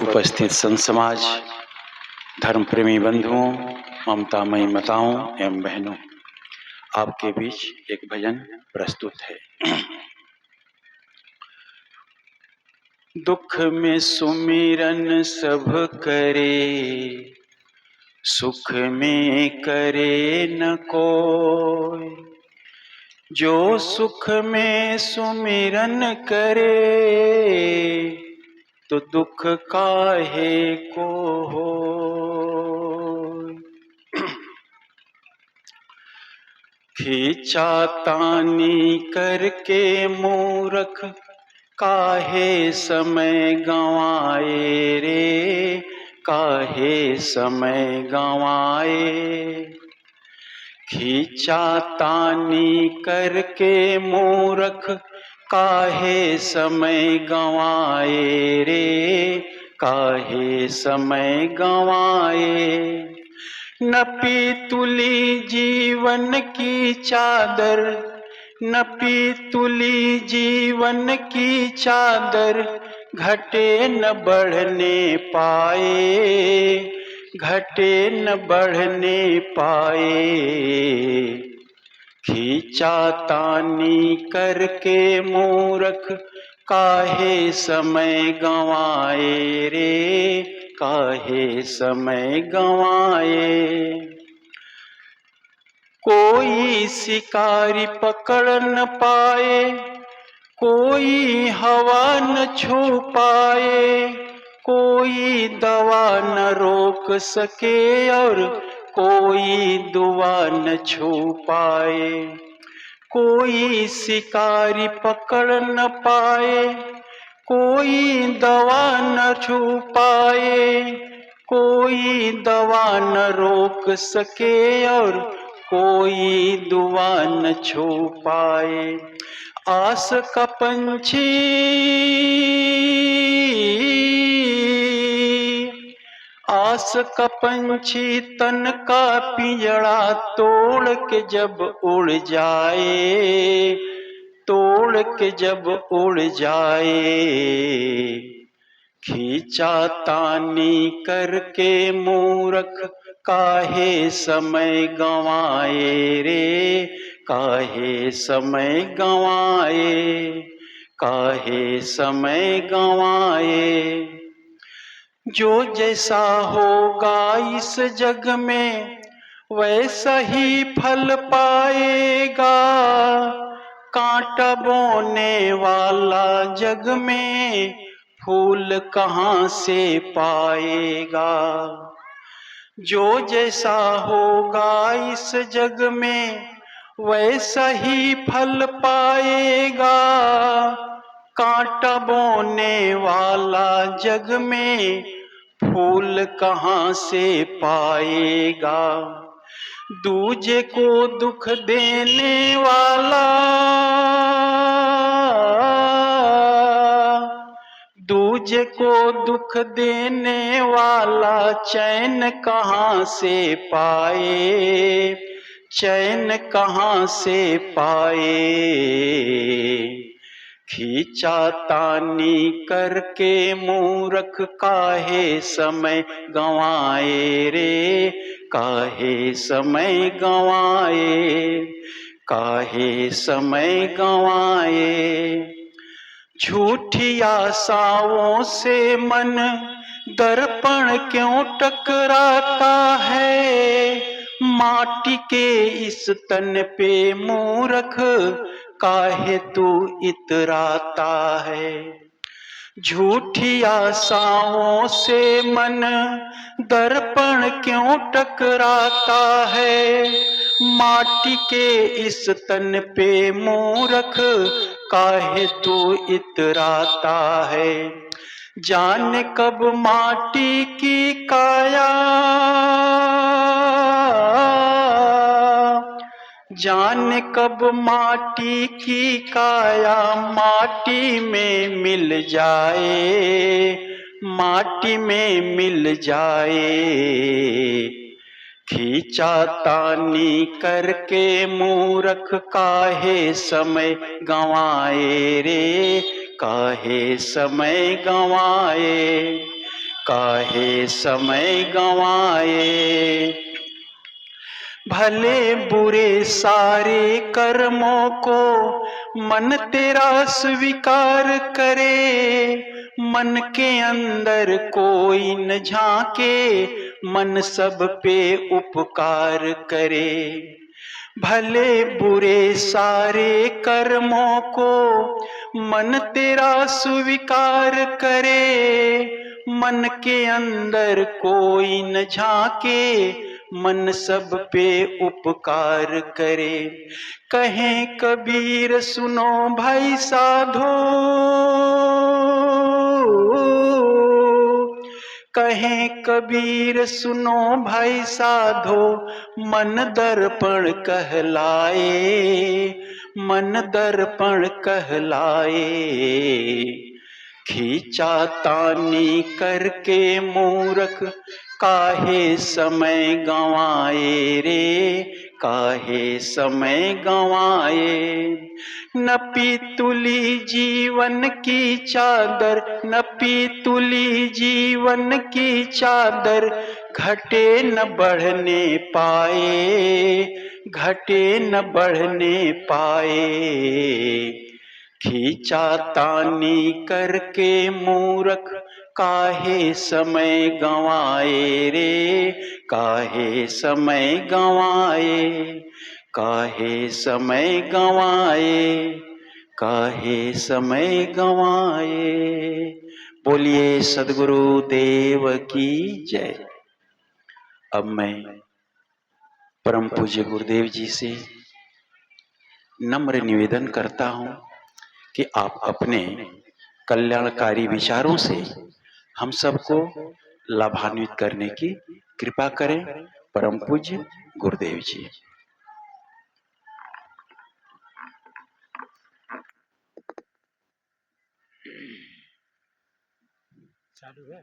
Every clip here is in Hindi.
उपस्थित संत समाज, धर्म प्रेमी बंधुओं, ममतामयी माताओं एवं बहनों, आपके बीच एक भजन प्रस्तुत है। दुख में सुमिरन सब करे, सुख में करे न कोई। जो सुख में सुमिरन करे, तो दुख काहे को होय। खींचातानी करके मूरख, काहे समय गंवाए रे, काहे समय गंवाए। खींचातानी करके मूरख, काहे समय गंवाए रे, काहे समय गंवाए। न पीतुली जीवन की चादर, न पीतुली जीवन की चादर, घटे न बढ़ने पाए, घटे न बढ़ने पाए। खींचातानी करके मूरख, काहे समय गंवाए रे, काहे समय गंवाए। कोई शिकारी पकड़ न पाए, कोई हवा न छू पाए। कोई दवा न रोक सके और कोई दुआ न छू पाए। कोई शिकारी पकड़ न पाए, कोई दवा न छू पाए। कोई दवा न रोक सके और कोई दुआ न छू पाए। आस का पंछी, आस का पंछी तन का पिंजड़ा तोड़ के जब उड़ जाए, तोड़ के जब उड़ जाए। खींचातानी करके मूरख, काहे समय गंवाए रे, काहे समय गंवाए, काहे समय गंवाए। जो जैसा होगा इस जग में, वैसा ही फल पाएगा। कांटा बोने वाला जग में, फूल कहाँ से पाएगा। जो जैसा होगा इस जग में, वैसा ही फल पाएगा। कांटा बोने वाला जग में, फूल कहाँ से पाएगा। दूजे को दुख देने वाला, दूजे को दुख देने वाला, चैन कहाँ से पाए, चैन कहाँ से पाए। खींचातानी करके मूरख, काहे समय गंवाए रे, काहे समय गंवाए, काहे समय गंवाए। झूठी आशाओं से मन दर्पण क्यों टकराता है। माटी के इस तन पे मूरख, काहे तू इतराता है। झूठी आशाओं से मन दर्पण क्यों टकराता है। माटी के इस तन पे मूरख, काहे तू इतराता है। जाने कब माटी की काया, जाने कब माटी की काया माटी में मिल जाए, माटी में मिल जाए। खींचातानी करके मूरख, काहे समय गंवाए रे, काहे समय गंवाए, काहे समय गंवाए। भले बुरे सारे कर्मों को मन तेरा स्वीकार करे, मन के अंदर कोई न झांके, मन सब पे उपकार करे। भले बुरे सारे कर्मों को मन तेरा स्वीकार करे, मन के अंदर कोई न झांके, मन सब पे उपकार करे। कहें कबीर सुनो भाई साधो, कहें कबीर सुनो भाई साधो, मन दर्पण कहलाए, मन दर्पण कहलाए। खींचा तानी करके मूर्ख, काहे समय गंवाए रे, काहे समय गंवाए। न पीतुली जीवन की चादर, न पीतुली जीवन की चादर, घटे न बढ़ने पाए, घटे न बढ़ने पाए। खींचा तानी करके मूर्ख, काहे समय गंवाए रे, काहे समय गंवाए, काहे समय गंवाए, काहे समय गंवाए। बोलिए सद्गुरु देव की जय। अब मैं परम पूज्य गुरुदेव जी से नम्र निवेदन करता हूं कि आप अपने कल्याणकारी विचारों से हम सबको लाभान्वित करने की कृपा करें। परम पूज्य गुरुदेव जी। चालू है।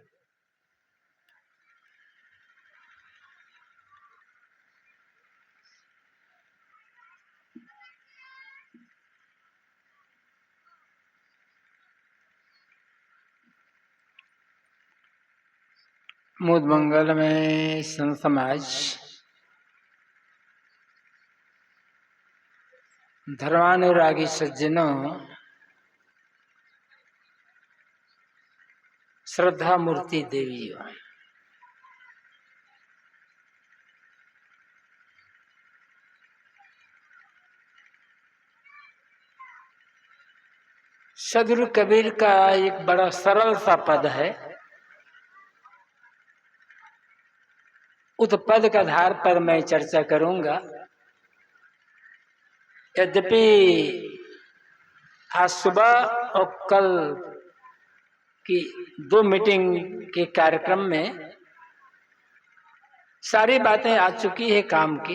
मुद मंगल में संत समाज धर्मानुरागी सज्जनों, श्रद्धा मूर्ति देवियों, सदगुरु कबीर का एक बड़ा सरल सा पद है। उस पद के आधार पर मैं चर्चा करूंगा। यद्यपि आज सुबह और कल की 2 मीटिंग के कार्यक्रम में सारी बातें आ चुकी है काम की,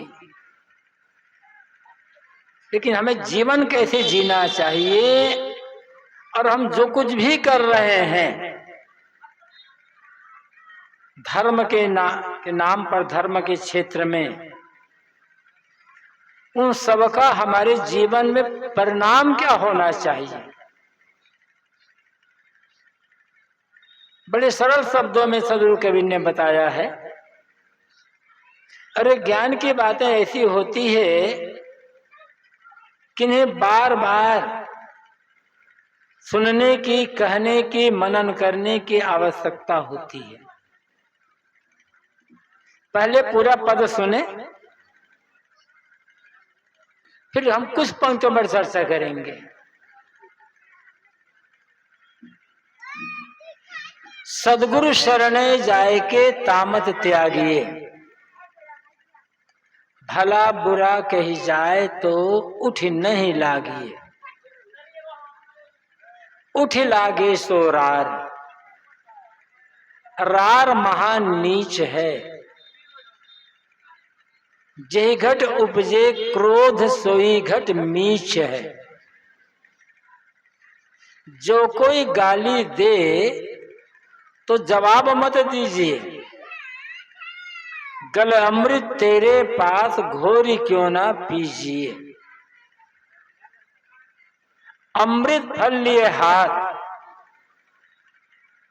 लेकिन हमें जीवन कैसे जीना चाहिए और हम जो कुछ भी कर रहे हैं धर्म के नाम पर, धर्म के क्षेत्र में, उन सबका हमारे जीवन में परिणाम क्या होना चाहिए। बड़े सरल शब्दों में सदगुरु कबीर ने बताया है। अरे ज्ञान की बातें ऐसी होती है कि इन्हें बार बार सुनने की, कहने की, मनन करने की आवश्यकता होती है। पहले पूरा पद सुने, फिर हम कुछ पंक्तियों पर चर्चा करेंगे। सदगुरु शरणे जाए के तामत त्यागिए, भला बुरा कही जाए तो उठ नहीं लागिए। उठ लागे सो रार, रार महान नीच है। जे घट उपजे क्रोध सोई घट मीच है। जो कोई गाली दे तो जवाब मत दीजिए, गल अमृत तेरे पास घोरी क्यों ना पीजिए। अमृत फल लिए हाथ,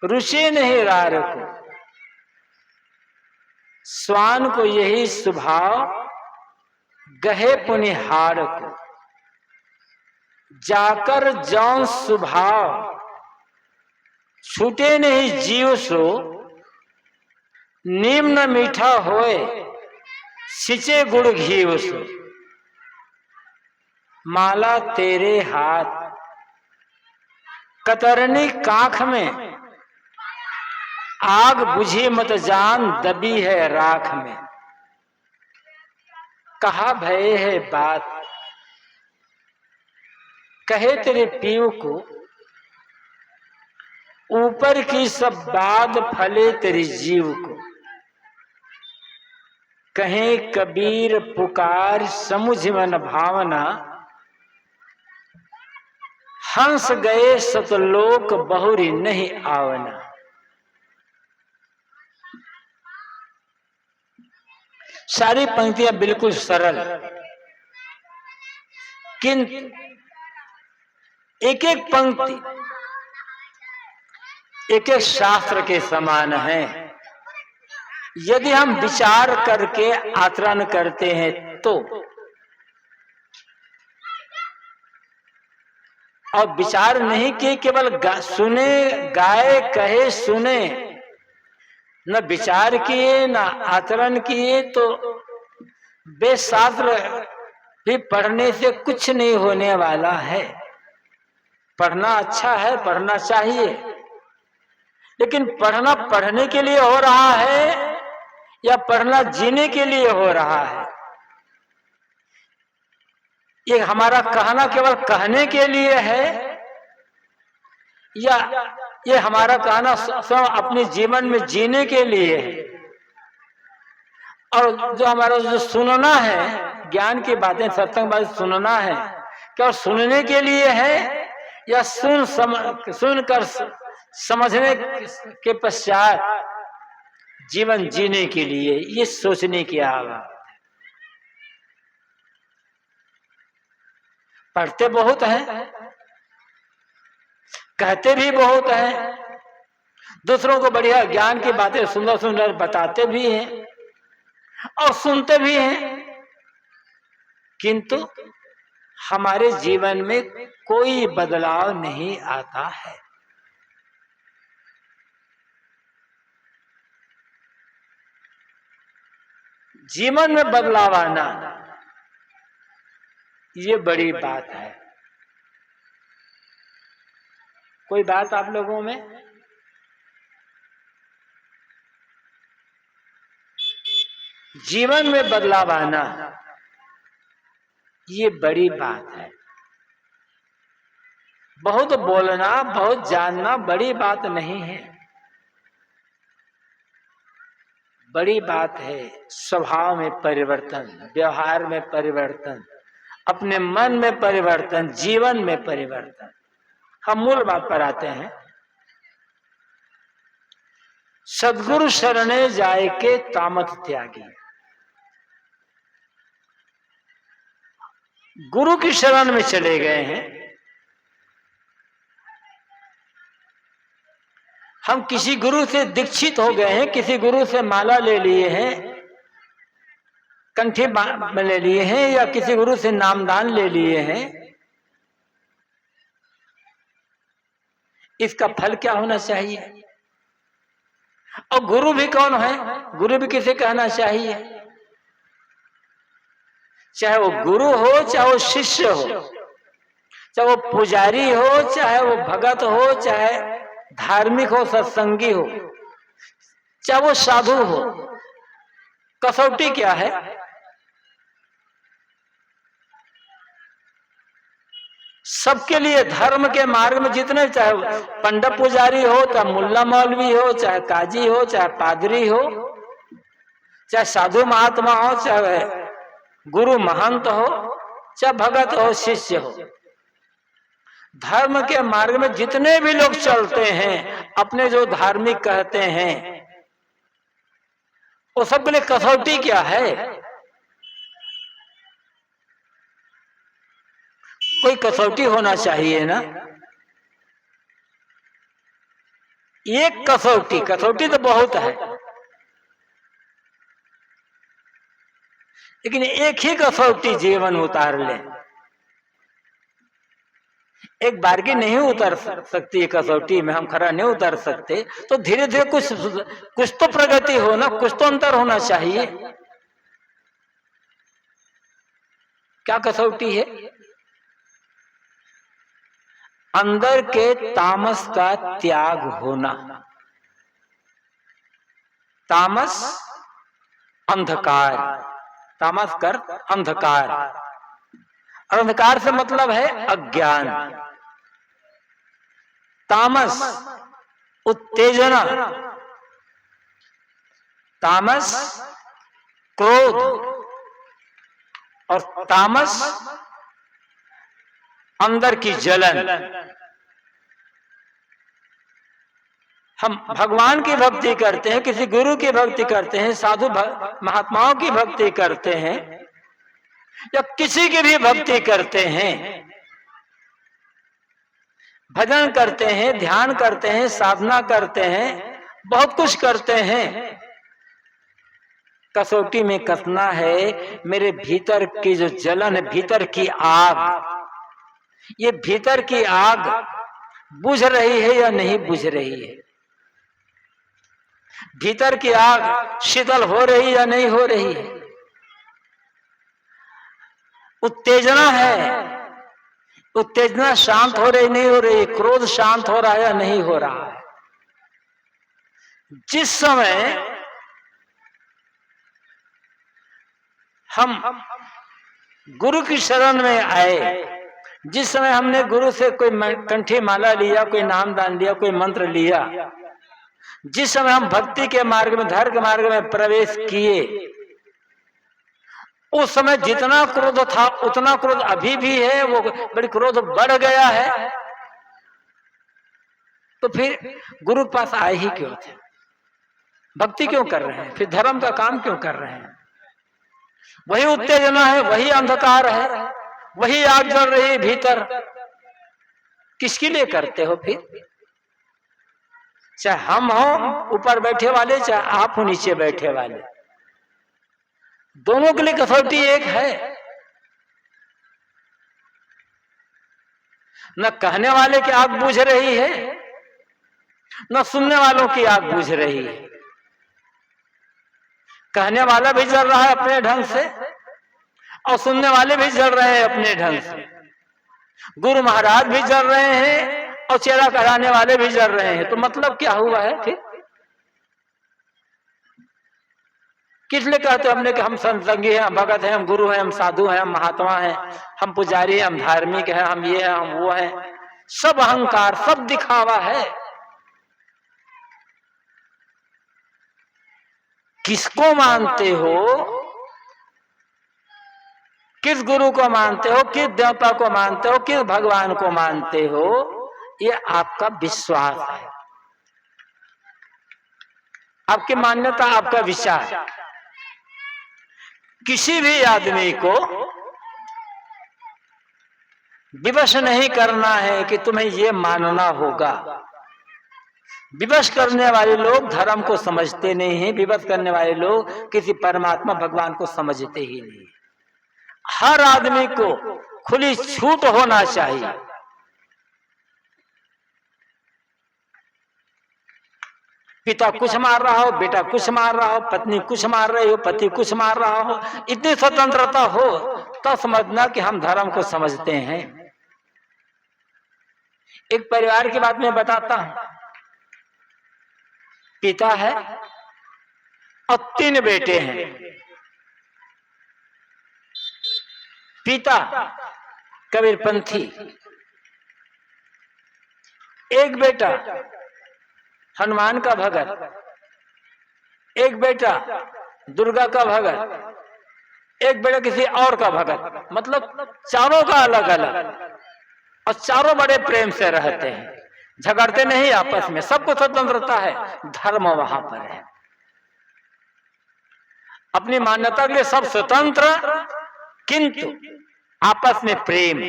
रुचि नहीं रार को, श्वान को यही स्वभाव, गहे पुनिहार को जाकर जौन स्वभाव, छूटे नहीं जीव सो निम्न मीठा होए, सिंचे गुड़ घीव सो। माला तेरे हाथ कतरनी काख में, आग बुझी मत जान दबी है राख में। कहा भय है बात कहे तेरे पीव को, ऊपर की सब बात फले तेरी जीव को। कहे कबीर पुकार समुझ मन भावना, हंस गए सतलोक बहुरी नहीं आवना। सारी पंक्तियां बिल्कुल सरल, किंतु एक एक पंक्ति एक एक शास्त्र के समान है। यदि हम विचार करके आचरण करते हैं तो, और विचार नहीं किए केवल सुने, गाए कहे सुने, न विचार किए न आचरण किए, तो वेदशास्त्र भी पढ़ने से कुछ नहीं होने वाला है। पढ़ना अच्छा है, पढ़ना चाहिए, लेकिन पढ़ना पढ़ने के लिए हो रहा है या पढ़ना जीने के लिए हो रहा है? ये हमारा कहना केवल कहने के लिए है या ये हमारा कहना अपने जीवन में जीने के लिए है? और जो हमारा जो सुनना है, ज्ञान की बातें, सत्संग बातें सुनना है, क्या सुनने के लिए है या सुनकर समझने के पश्चात जीवन जीने के लिए? ये सोचने की आवश्यकता। पढ़ते बहुत हैं, कहते भी बहुत हैं, दूसरों को बढ़िया ज्ञान की बातें सुंदर सुंदर बताते भी हैं और सुनते भी हैं, किंतु हमारे जीवन में कोई बदलाव नहीं आता है। जीवन में बदलाव आना ये बड़ी बात है। कोई बात आप लोगों में? जीवन में बदलाव आना ये बड़ी बात है। बहुत बोलना, बहुत जानना बड़ी बात नहीं है। बड़ी बात है स्वभाव में परिवर्तन, व्यवहार में परिवर्तन, अपने मन में परिवर्तन, जीवन में परिवर्तन। हम मूल बात पर आते हैं। सद्गुरु शरणे जाए के तामत त्यागी। गुरु की शरण में चले गए हैं। हम किसी गुरु से दीक्षित हो गए हैं, किसी गुरु से माला ले लिए हैं, कंठी में ले लिए हैं, या किसी गुरु से नामदान ले लिए हैं। इसका फल क्या होना चाहिए? और गुरु भी कौन है? गुरु भी किसे कहना चाहिए? चाहे वो गुरु हो, चाहे वो शिष्य हो, चाहे वो पुजारी हो, चाहे वो भगत हो, चाहे धार्मिक हो, सत्संगी हो, चाहे वो साधु हो, कसौटी क्या है? सबके लिए धर्म के मार्ग में जितने, चाहे पंडित पुजारी हो, चाहे मुल्ला मौलवी हो, चाहे काजी हो, चाहे पादरी हो, चाहे साधु महात्मा हो, चाहे गुरु महंत हो, चाहे भगत हो, शिष्य हो, धर्म के मार्ग में जितने भी लोग चलते हैं, अपने जो धार्मिक कहते हैं, वो सबके लिए कसौटी क्या है? कोई कसौटी होना चाहिए ना। एक कसौटी, कसौटी तो बहुत है, लेकिन एक ही कसौटी जीवन उतार ले, एक बार की नहीं उतर सकती कसौटी में, हम खरा नहीं उतर सकते, तो धीरे धीरे कुछ तो प्रगति हो ना, कुछ तो अंतर होना चाहिए। क्या कसौटी है? अंदर के तामस का त्याग होना। तामस अंधकार, तामस कर अंधकार, अंधकार से मतलब है अज्ञान। तामस उत्तेजना, तामस क्रोध, और तामस अंदर की जलन। हम भगवान की भक्ति करते हैं, किसी गुरु की भक्ति करते हैं, साधु महात्माओं की भक्ति करते हैं, या किसी की भी भक्ति करते हैं, भजन करते हैं, ध्यान करते हैं, साधना करते हैं, बहुत कुछ करते हैं। कसौटी में कसना है मेरे भीतर की जो जलन, भीतर की आग, ये भीतर की आग बुझ रही है या नहीं बुझ रही है? भीतर की आग शीतल हो रही या नहीं हो रही है? उत्तेजना है, उत्तेजना शांत हो रही नहीं हो रही? क्रोध शांत हो रहा है या नहीं हो रहा है? जिस समय हम गुरु की शरण में आए, जिस समय हमने गुरु से कोई कंठी माला लिया, कोई नाम दान लिया, कोई मंत्र लिया, जिस समय हम भक्ति के मार्ग में, धर्म के मार्ग में प्रवेश किए, उस समय जितना क्रोध था उतना क्रोध अभी भी है, वो बड़ी क्रोध बढ़ गया है। तो फिर गुरु के पास आए ही क्यों थे? भक्ति क्यों कर रहे हैं? फिर धर्म का काम क्यों कर रहे हैं? वही उत्तेजना है, वही अंधकार है, वही आग जल रही है भीतर। किसके लिए करते हो फिर? चाहे हम हो ऊपर बैठे वाले, चाहे आप हो नीचे बैठे वाले, दोनों के लिए कसौटी एक है। न कहने वाले की आग बुझ रही है, न सुनने वालों की आग बुझ रही है। कहने वाला भी जल रहा है अपने ढंग से, और सुनने वाले भी जल रहे हैं अपने ढंग से। गुरु महाराज भी जल रहे हैं और चेहरा कराने वाले भी जल रहे हैं। तो मतलब क्या हुआ है फिर? किस लिए कहते हमने कि हम सत्संगी हैं, हम भगत हैं, हम गुरु हैं, हम साधु हैं, हम महात्मा हैं, हम पुजारी हैं, हम धार्मिक हैं, हम ये हैं, हम वो हैं? सब अहंकार, सब दिखावा है। किसको मानते हो? किस गुरु को मानते हो? किस देवता को मानते हो? किस भगवान को मानते हो? ये आपका विश्वास है, आपकी मान्यता, आपका विचार। किसी भी आदमी को विवश नहीं करना है कि तुम्हें ये मानना होगा। विवश करने वाले लोग धर्म को समझते नहीं हैं, विवश करने वाले लोग किसी परमात्मा भगवान को समझते ही नहीं। हर आदमी को खुली छूट होना चाहिए। पिता कुछ मार रहा हो, बेटा कुछ मार रहा हो, पत्नी कुछ मार रही हो, पति कुछ मार रहा हो, इतनी स्वतंत्रता हो तो समझना कि हम धर्म को समझते हैं। एक परिवार की बात मैं बताता हूं। पिता है और 3 बेटे हैं। पिता कबीरपंथी, एक बेटा हनुमान का भगत, एक बेटा दुर्गा का भगत, एक बेटा किसी और का भगत। मतलब चारों का अलग अलग, और चारों बड़े प्रेम से रहते हैं, झगड़ते नहीं आपस में, सबको स्वतंत्रता है। धर्म वहां पर है, अपनी मान्यता के लिए सब स्वतंत्र, किंतु आपस में प्रेम,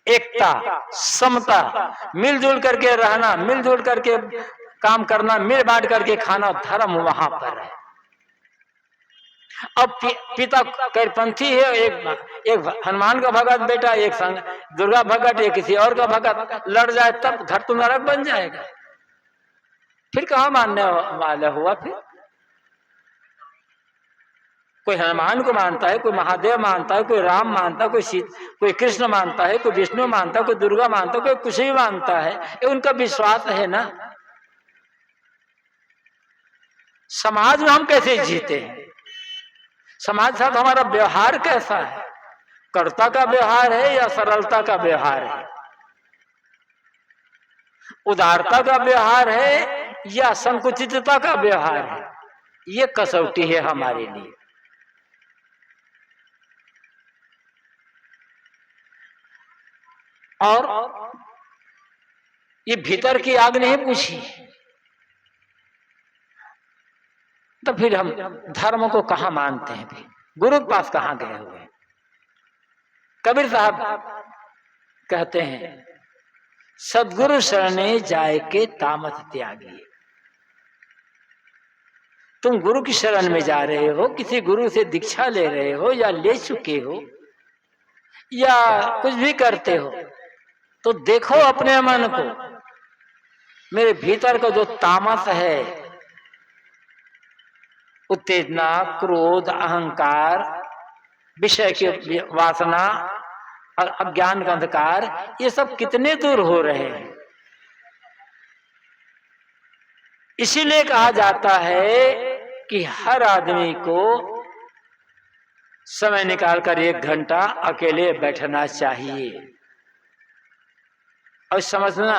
एकता, समता, मिलजुल करके रहना, मिलजुल करके काम करना, मिल बांट करके खाना। धर्म वहां पर है। अब पिता कैरपंथी है, एक हनुमान का भगत बेटा, एक संग दुर्गा भगत, एक किसी और का भगत, लड़ जाए तब घर तो नरक बन जाएगा। फिर कहाँ मानने वाला हुआ? फिर कोई हनुमान को मानता है, कोई महादेव मानता है, कोई राम मानता है, कोई कृष्ण मानता है, कोई विष्णु मानता है, कोई दुर्गा मानता है, कोई कुछ भी मानता है, ये उनका विश्वास है ना। समाज में हम कैसे जीते हैं? समाज के साथ हमारा व्यवहार कैसा है? कर्ता का व्यवहार है या सरलता का व्यवहार है? उदारता का व्यवहार है या संकुचितता का व्यवहार है? ये कसौटी है हमारे लिए। और ये भीतर की आग नहीं पूछी, तो फिर हम धर्म को कहां मानते हैं? फिर गुरु के पास कहां गए हुए? कबीर साहब कहते हैं, सदगुरु शरणे जाए के तामत त्यागी। तुम गुरु की शरण में जा रहे हो, किसी गुरु से दीक्षा ले रहे हो या ले चुके हो या कुछ भी करते हो, तो देखो अपने मन को, मेरे भीतर का जो तामस है, उत्तेजना, क्रोध, अहंकार, विषय की वासना, अज्ञान का अंधकार, ये सब कितने दूर हो रहे हैं। इसीलिए कहा जाता है कि हर आदमी को समय निकालकर 1 घंटा अकेले बैठना चाहिए। और समझना,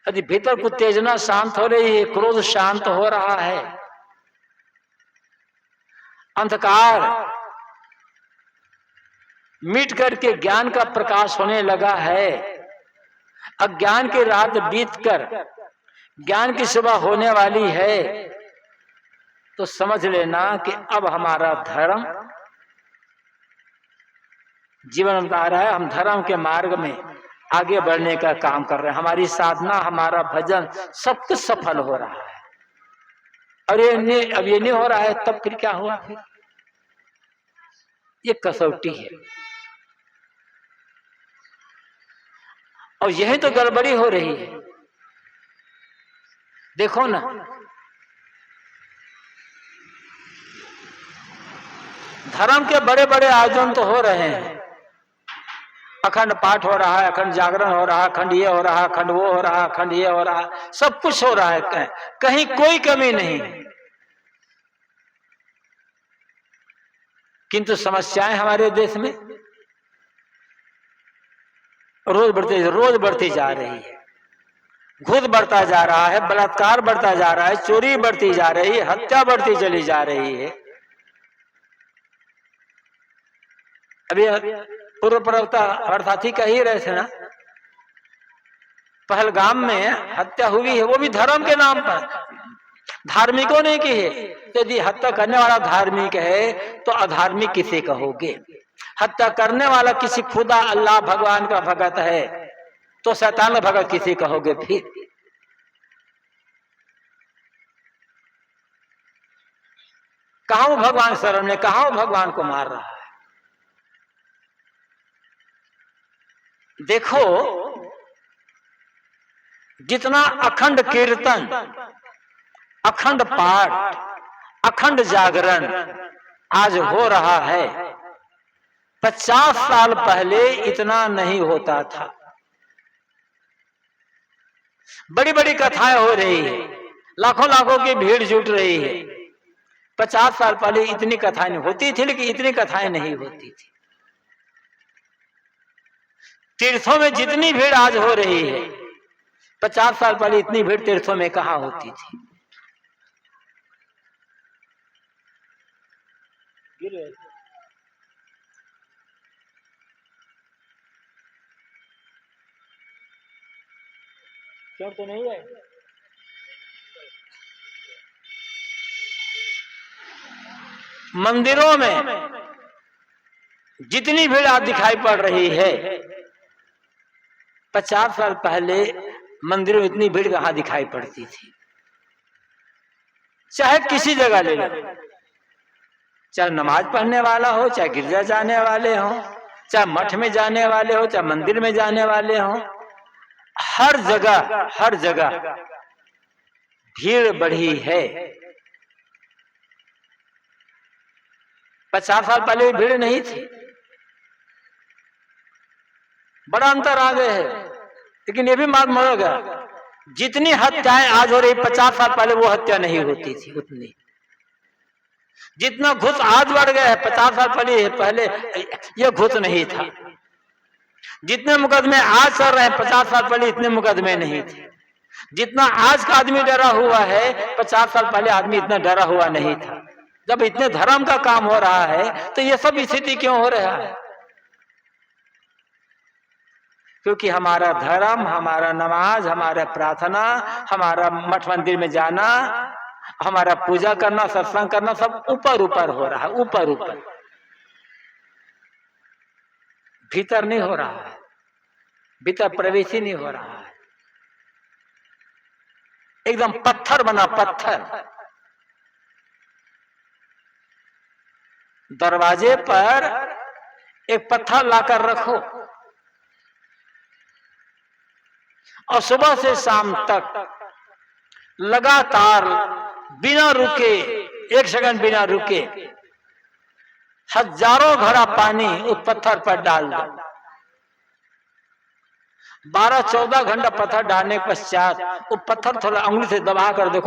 यदि भीतर की उत्तेजना शांत हो रही है, क्रोध शांत हो रहा है, अंधकार मिट करके ज्ञान का प्रकाश होने लगा है, अज्ञान की रात बीतकर ज्ञान की सुबह होने वाली है, तो समझ लेना कि अब हमारा धर्म जीवन में आ रहा है। हम धर्म के मार्ग में आगे बढ़ने का काम कर रहे हैं। हमारी साधना, हमारा भजन, सब कुछ सफल हो रहा है। और ये नहीं हो रहा है, तब फिर क्या हुआ? फिर ये कसौटी है, और यही तो गड़बड़ी हो रही है। देखो ना, धर्म के बड़े बड़े आयोजन तो हो रहे हैं, अखंड पाठ हो रहा है, अखंड जागरण हो रहा है, अखंड ये हो रहा है, अखंड वो हो रहा है, अखंड ये हो रहा है, सब कुछ हो रहा है, कहीं कोई कमी नहीं। किंतु समस्याएं हमारे देश में रोज बढ़ती जा रही है। घूस बढ़ता जा रहा है, बलात्कार बढ़ता जा रहा है, चोरी बढ़ती जा रही है, हत्या बढ़ती चली जा रही है। अभी पूर्व प्रवक्ता हमारे साथी कह ही रहे थे ना, पहलगाम में हत्या हुई है, वो भी धर्म के नाम पर, धार्मिकों ने की है। यदि हत्या करने वाला धार्मिक है तो अधार्मिक किसे कहोगे? हत्या करने वाला किसी खुदा अल्लाह भगवान का भगत है तो शैतान का भगत किसे कहोगे? फिर कहां वो भगवान शरण में, कहां वो भगवान को मार रहा है? देखो, जितना अखंड कीर्तन, अखंड पाठ, अखंड जागरण आज हो रहा है, 50 साल पहले इतना नहीं होता था। बड़ी बड़ी कथाएं हो रही है, लाखों लाखों की भीड़ जुट रही है। 50 साल पहले इतनी कथाएं नहीं होती थी, लेकिन इतनी कथाएं नहीं होती थी। तीर्थों में जितनी भीड़ आज हो रही है, 50 साल पहले इतनी भीड़ तीर्थों में कहां होती थी? क्यों तो नहीं है? मंदिरों में जितनी भीड़ आज दिखाई पड़ रही है, 50 साल पहले मंदिरों में इतनी भीड़ कहां दिखाई पड़ती थी? चाहे किसी जगह ले लो, चाहे नमाज पढ़ने वाला हो, चाहे गिरजा जाने वाले हो, चाहे मठ में जाने वाले हो, चाहे मंदिर में जाने वाले हो, हर जगह भीड़ बढ़ी है। 50 साल पहले भी भीड़ नहीं थी, बड़ा अंतर आ गए है। लेकिन ये भी मालूम होगा, जितनी हत्याएं आज हो रही 50 साल पहले वो हत्या नहीं होती थी उतनी। जितना घुस आज बढ़ गया है, 50 साल पहले ये घुस नहीं था। जितने मुकदमे आज चल रहे हैं 50 साल पहले इतने मुकदमे नहीं थे। जितना आज का आदमी डरा हुआ है 50 साल पहले आदमी इतना डरा हुआ नहीं था। जब इतने धर्म का काम हो रहा है तो ये सब स्थिति क्यों हो रहा है? क्योंकि हमारा धर्म, हमारा नमाज, हमारा प्रार्थना, हमारा मठ मंदिर में जाना, हमारा पूजा करना, सत्संग करना सब ऊपर ऊपर हो रहा है, ऊपर ऊपर, भीतर नहीं हो रहा है, भीतर प्रवेश ही नहीं हो रहा है। एकदम पत्थर बना पत्थर। दरवाजे पर एक पत्थर लाकर रखो और सुबह से शाम तक लगातार बिना रुके, एक सेकंड बिना रुके, हजारों घड़ा पानी उस पत्थर पर डाल दो। 12-14 घंटा पत्थर डालने के पश्चात वो पत्थर थोड़ा उंगली से दबा कर देखो,